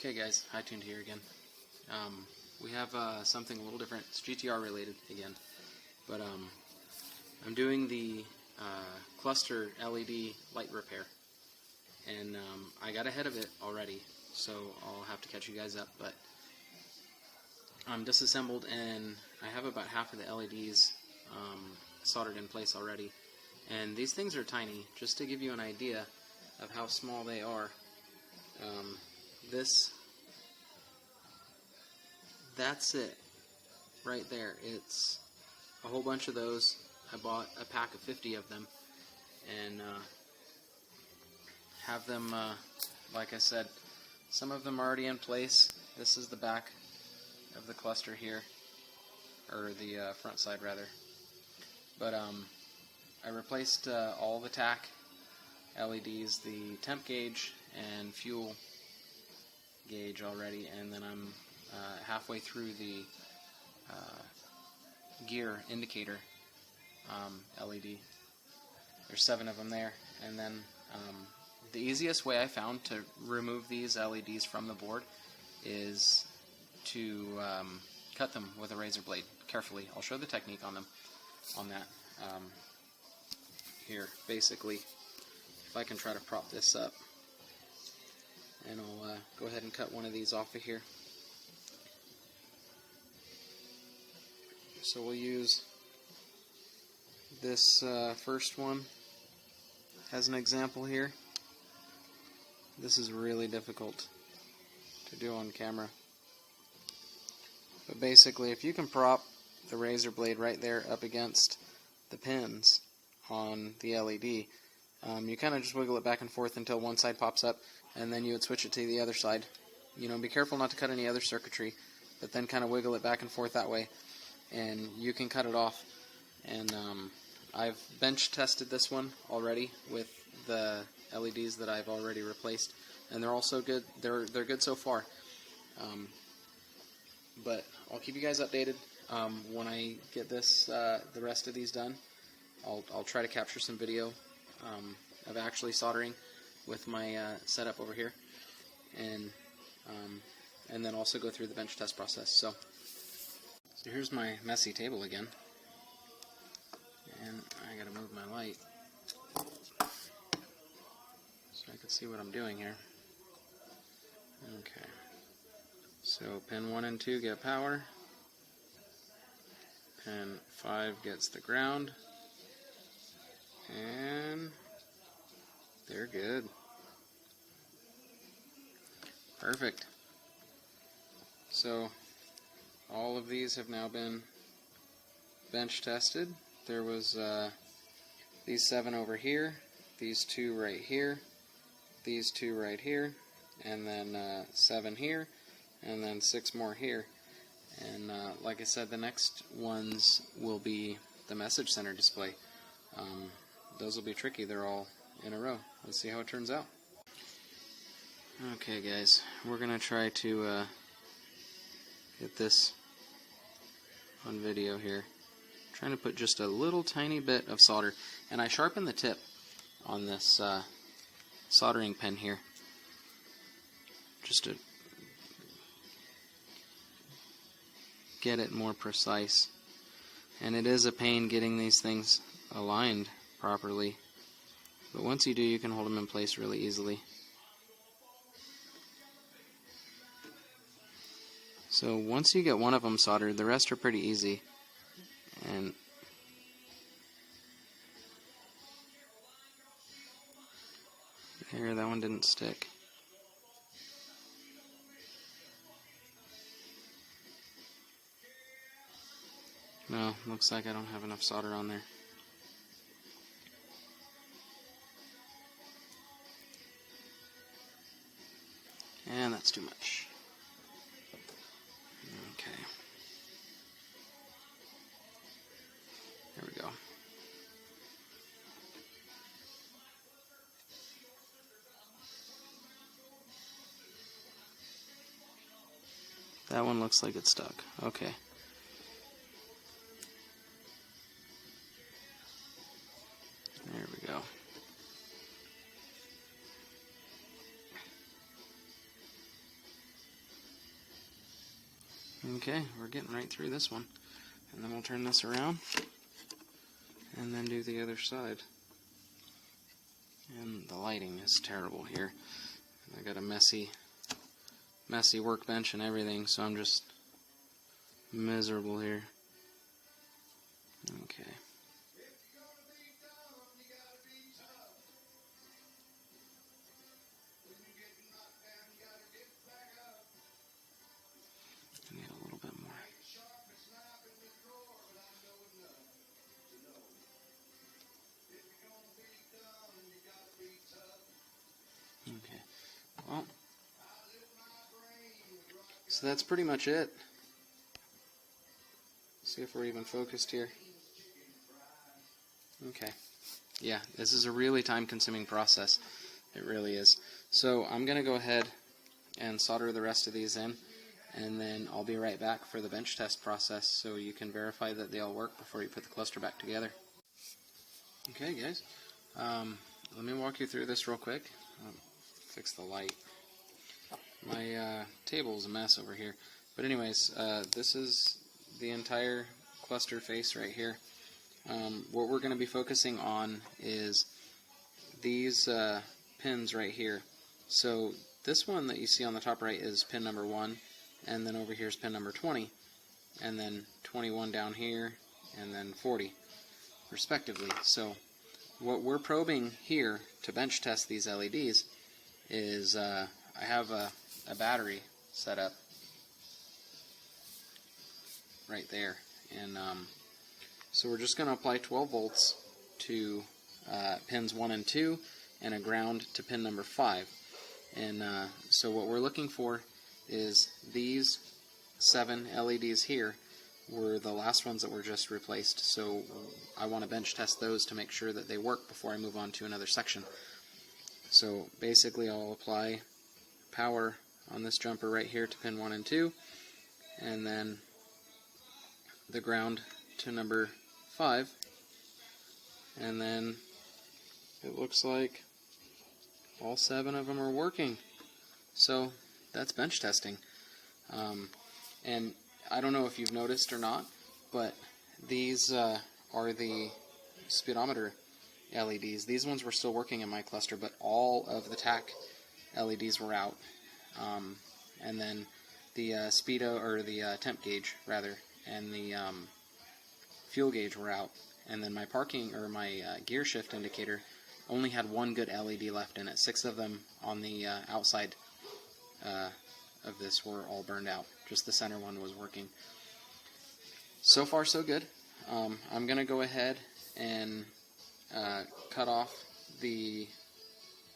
Okay guys, HiTuned here again. We have something a little different. It's GTR related again, but I'm doing the cluster LED light repair, and I got ahead of it already, so I'll have to catch you guys up. But I'm disassembled, and I have about half of the LEDs soldered in place already. And these things are tiny. Just to give you an idea of how small they are, that's it right there. It's a whole bunch of those. I bought a pack of 50 of them, and have them, like I said, some of them are already in place. This is the back of the cluster here, or the front side rather. But I replaced all the tach LEDs, the temp gauge and fuel gauge already, and then I'm halfway through the gear indicator LED. There's 7 of them there, and then the easiest way I found to remove these LEDs from the board is to cut them with a razor blade carefully. I'll show the technique on them on that. Here, basically, if I can try to prop this up, and I'll go ahead and cut one of these off of here. So we'll use this first one as an example here. This is really difficult to do on camera. But basically, if you can prop the razor blade right there up against the pins on the LED, you kind of just wiggle it back and forth until one side pops up, and then you would switch it to the other side. You know, be careful not to cut any other circuitry, but then kind of wiggle it back and forth that way, and you can cut it off. And I've bench tested this one already with the LEDs that I've already replaced, and they're also good. They're good so far. But I'll keep you guys updated when I get this the rest of these done. I'll try to capture some video of actually soldering with my setup over here, and then also go through the bench test process. So here's my messy table again, and I gotta move my light so I can see what I'm doing here. Okay, so pin 1 and 2 get power, pin 5 gets the ground, and they're good. Perfect. So all of these have now been bench tested. There was these 7 over here, these 2 right here, these 2 right here, and then 7 here, and then 6 more here. And like I said, the next ones will be the message center display. Those will be tricky. They're all in a row. Let's see how it turns out. Okay guys, we're going to try to get this on video here. I'm trying to put just a little tiny bit of solder, and I sharpened the tip on this soldering pen here just to get it more precise. And it is a pain getting these things aligned properly, but once you do, you can hold them in place really easily. So once you get one of them soldered, the rest are pretty easy. And there, that one didn't stick. No, looks like I don't have enough solder on there. And that's too much. Okay. There we go. That one looks like it's stuck. Okay. There we go. Okay, we're getting right through this one. And then we'll turn this around and then do the other side. And the lighting is terrible here. I got a messy workbench and everything, so I'm just miserable here. Okay. Need a little bit more. Okay. Well, so that's pretty much it. See if we're even focused here. Okay. Yeah, this is a really time-consuming process. It really is. So I'm going to go ahead and solder the rest of these in, and then I'll be right back for the bench test process so you can verify that they all work before you put the cluster back together. Okay, guys. Let me walk you through this real quick. Fix the light. My table is a mess over here. But anyways, this is the entire cluster face right here. What we're going to be focusing on is these pins right here. So this one that you see on the top right is pin number 1, and then over here is pin number 20, and then 21 down here, and then 40 respectively. So what we're probing here to bench test these LEDs is I have a battery set up right there, and so we're just going to apply 12 volts to pins 1 and 2 and a ground to pin number 5. And so what we're looking for is these 7 LEDs here were the last ones that were just replaced. So I want to bench test those to make sure that they work before I move on to another section. So basically I'll apply power on this jumper right here to pin 1 and 2, and then the ground to number 5, and then it looks like all 7 of them are working. So that's bench testing. And I don't know if you've noticed or not, but these are the speedometer LEDs. These ones were still working in my cluster, but all of the tach LEDs were out. And then the speedo, or the temp gauge rather, and the fuel gauge were out. And then my parking, or my gear shift indicator only had 1 good LED left in it. 6 of them on the outside of this were all burned out. Just the center one was working. So far so good. I'm going to go ahead and cut off the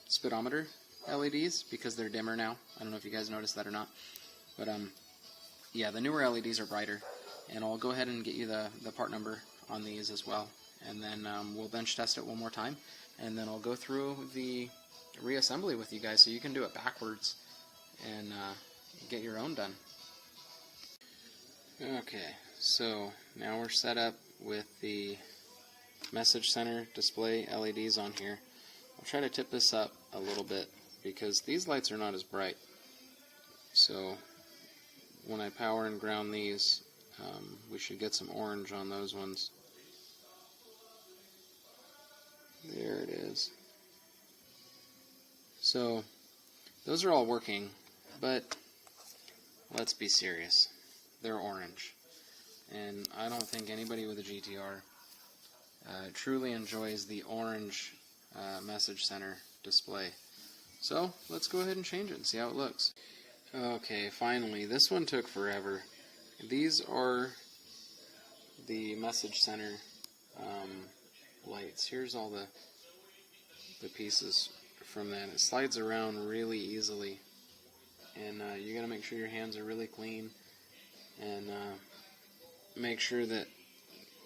speedometer LEDs because they're dimmer now. I don't know if you guys noticed that or not. But yeah, the newer LEDs are brighter. And I'll go ahead and get you the part number on these as well. And then we'll bench test it one more time. And then I'll go through the reassembly with you guys so you can do it backwards and get your own done. Okay, so now we're set up with the message center display LEDs on here. I'll try to tip this up a little bit because these lights are not as bright. So when I power and ground these, we should get some orange on those ones. There it is. So those are all working, but let's be serious. They're orange. And I don't think anybody with a GTR truly enjoys the orange message center display. So let's go ahead and change it and see how it looks. Okay, finally, this one took forever. These are the message center lights. Here's all the pieces from that. It slides around really easily, and you gotta make sure your hands are really clean, and make sure that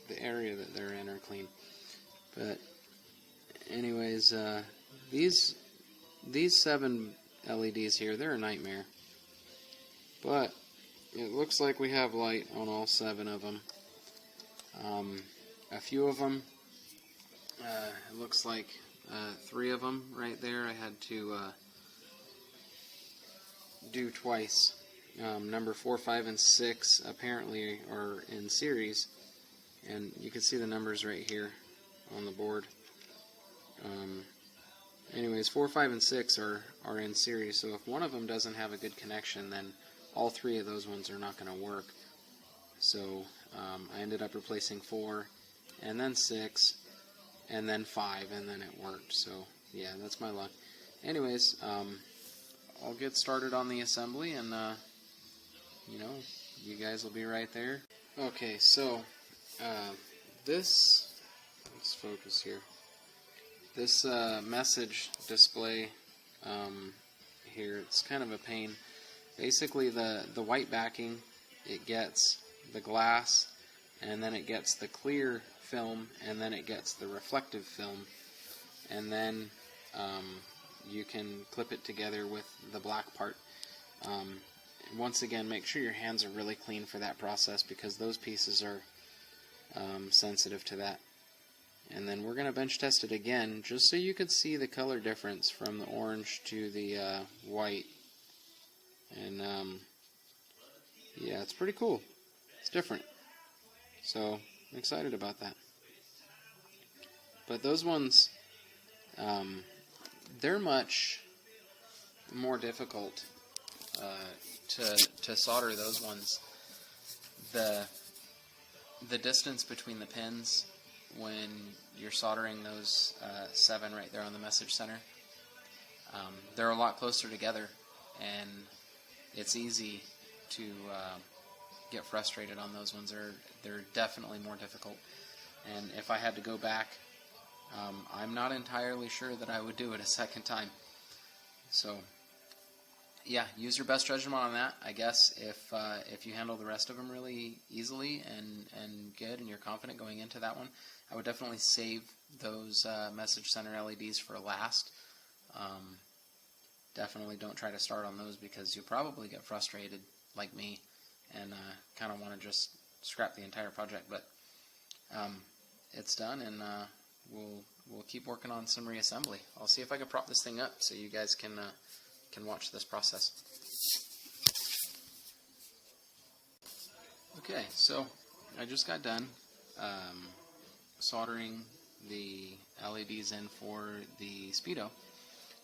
the area that they're in are clean. But anyways, these 7 LEDs here, they're a nightmare. But it looks like we have light on all 7 of them. A few of them, it looks like 3 of them right there I had to do twice. number 4, 5, and 6 apparently are in series, and you can see the numbers right here on the board. Anyways, 4, 5, and 6 are in series, so if one of them doesn't have a good connection, then all 3 of those ones are not going to work. So I ended up replacing 4, and then 6, and then 5, and then it worked. So yeah, that's my luck. Anyways, I'll get started on the assembly, and you know, you guys will be right there. Okay, so let's focus here. This message display here, it's kind of a pain. Basically, the white backing, it gets the glass, and then it gets the clear film, and then it gets the reflective film, and then you can clip it together with the black part. Once again, make sure your hands are really clean for that process, because those pieces are sensitive to that. And then we're going to bench test it again, just so you could see the color difference from the orange to the white. And yeah, it's pretty cool. It's different. So I'm excited about that. But those ones, they're much more difficult to solder. Those ones, the distance between the pins when you're soldering those 7 right there on the message center, they're a lot closer together, and it's easy to get frustrated on those ones. They're definitely more difficult, and if I had to go back, I'm not entirely sure that I would do it a second time. So yeah, use your best judgment on that. I guess if you handle the rest of them really easily and good, and you're confident going into that one, I would definitely save those message center LEDs for last. Definitely don't try to start on those, because you'll probably get frustrated like me and kind of want to just scrap the entire project. But it's done, and we'll keep working on some reassembly. I'll see if I can prop this thing up so you guys can watch this process. Okay, so I just got done soldering the LEDs in for the speedo.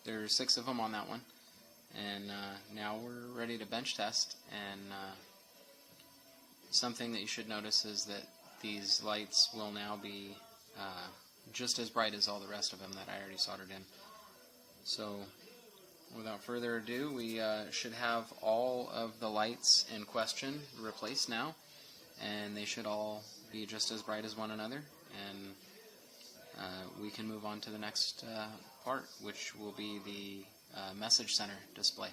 There's 6 of them on that one, and now we're ready to bench test. And something that you should notice is that these lights will now be just as bright as all the rest of them that I already soldered in. So without further ado, we should have all of the lights in question replaced now, and they should all be just as bright as one another, and we can move on to the next part, which will be the message center display.